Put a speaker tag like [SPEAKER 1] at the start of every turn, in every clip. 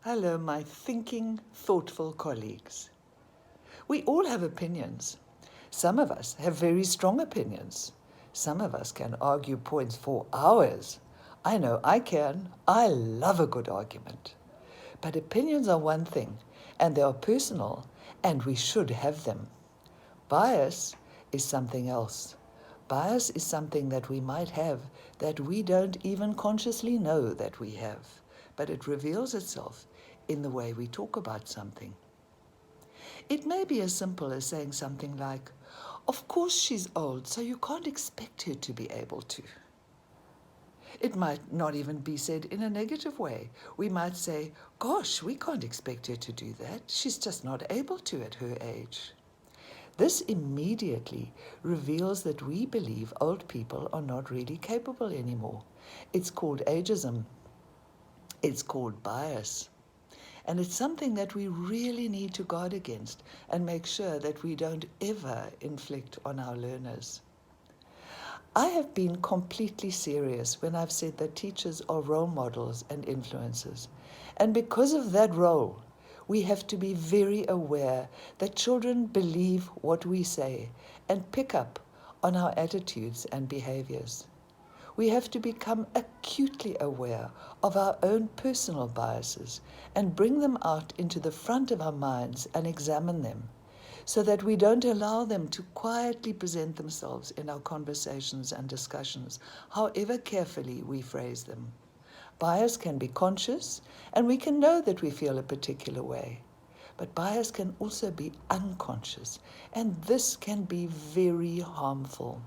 [SPEAKER 1] Hello, my thinking, thoughtful colleagues. We all have opinions. Some of us have very strong opinions. Some of us can argue points for hours. I know I can. I love a good argument. But opinions are one thing, and they are personal, and we should have them. Bias is something else. Bias is something that we might have that we don't even consciously know that we have, but it reveals itself in the way we talk about something. It may be as simple as saying something like, "Of course she's old, so you can't expect her to be able to." It might not even be said in a negative way. We might say, "Gosh, we can't expect her to do that. She's just not able to at her age." This immediately reveals that we believe old people are not really capable anymore. It's called ageism. It's called bias. And it's something that we really need to guard against and make sure that we don't ever inflict on our learners. I have been completely serious when I've said that teachers are role models and influencers. And because of that role, we have to be very aware that children believe what we say and pick up on our attitudes and behaviors. We have to become acutely aware of our own personal biases and bring them out into the front of our minds and examine them so that we don't allow them to quietly present themselves in our conversations and discussions, however carefully we phrase them. Bias can be conscious, and we can know that we feel a particular way. But bias can also be unconscious, and this can be very harmful.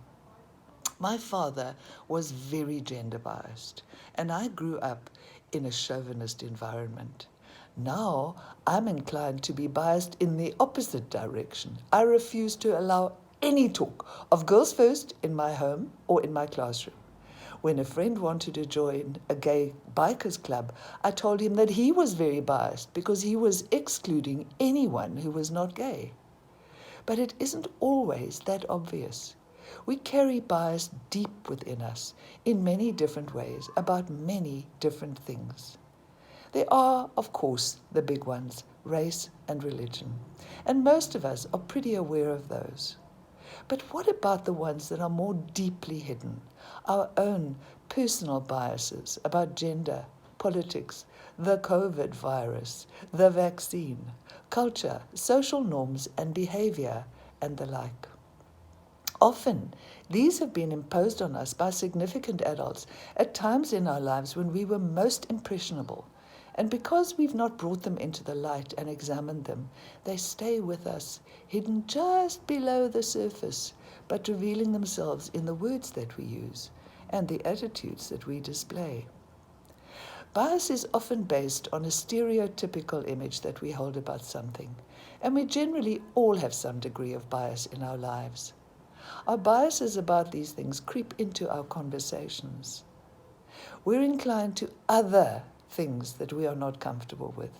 [SPEAKER 1] My father was very gender biased, and I grew up in a chauvinist environment. Now I'm inclined to be biased in the opposite direction. I refuse to allow any talk of girls first in my home or in my classroom. When a friend wanted to join a gay bikers club, I told him that he was very biased because he was excluding anyone who was not gay. But it isn't always that obvious. We carry bias deep within us in many different ways about many different things. There are, of course, the big ones, race and religion, and most of us are pretty aware of those. But what about the ones that are more deeply hidden? Our own personal biases about gender, politics, the COVID virus, the vaccine, culture, social norms and behavior, and the like. Often, these have been imposed on us by significant adults at times in our lives when we were most impressionable. And because we've not brought them into the light and examined them, they stay with us, hidden just below the surface, but revealing themselves in the words that we use and the attitudes that we display. Bias is often based on a stereotypical image that we hold about something, and we generally all have some degree of bias in our lives. Our biases about these things creep into our conversations. We're inclined to other things that we are not comfortable with.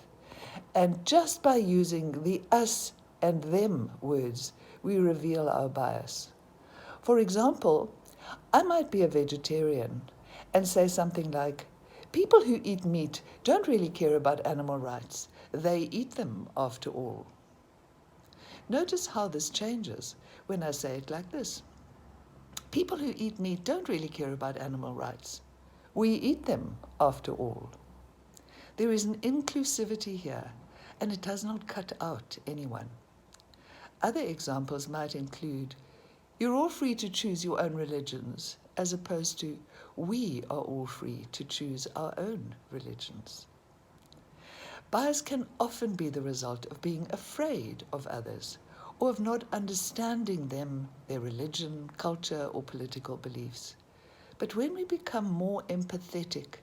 [SPEAKER 1] And just by using the us and them words, we reveal our bias. For example, I might be a vegetarian and say something like, "People who eat meat don't really care about animal rights. They eat them after all." Notice how this changes when I say it like this. People who eat meat don't really care about animal rights. We eat them, after all. There is an inclusivity here, and it does not cut out anyone. Other examples might include, "You're all free to choose your own religions," as opposed to, "We are all free to choose our own religions." Bias can often be the result of being afraid of others, or of not understanding them, their religion, culture, or political beliefs. But when we become more empathetic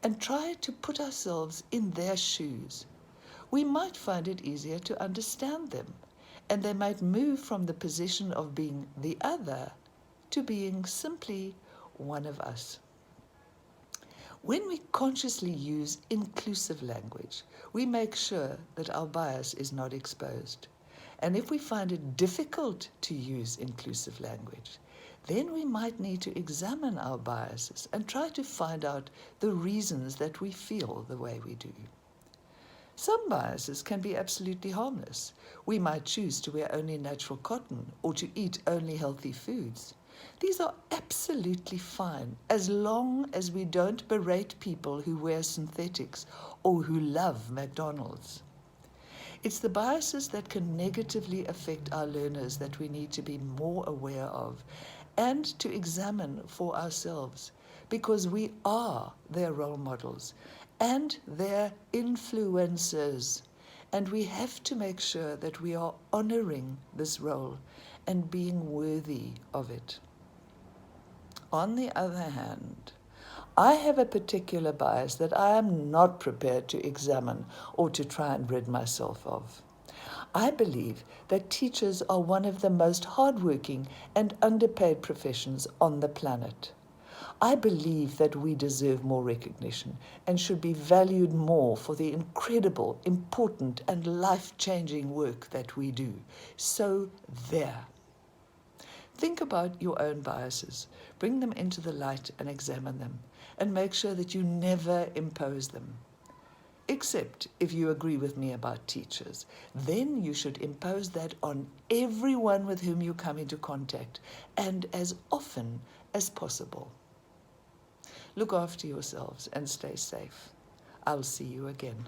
[SPEAKER 1] and try to put ourselves in their shoes, we might find it easier to understand them, and they might move from the position of being the other to being simply one of us. When we consciously use inclusive language, we make sure that our bias is not exposed. And if we find it difficult to use inclusive language, then we might need to examine our biases and try to find out the reasons that we feel the way we do. Some biases can be absolutely harmless. We might choose to wear only natural cotton or to eat only healthy foods. These are absolutely fine as long as we don't berate people who wear synthetics or who love McDonald's. It's the biases that can negatively affect our learners that we need to be more aware of and to examine for ourselves, because we are their role models and their influencers. And we have to make sure that we are honoring this role and being worthy of it. On the other hand, I have a particular bias that I am not prepared to examine or to try and rid myself of. I believe that teachers are one of the most hardworking and underpaid professions on the planet. I believe that we deserve more recognition and should be valued more for the incredible, important, and life-changing work that we do. So there. Think about your own biases, bring them into the light and examine them, and make sure that you never impose them. Except if you agree with me about teachers, then you should impose that on everyone with whom you come into contact, and as often as possible. Look after yourselves and stay safe. I'll see you again.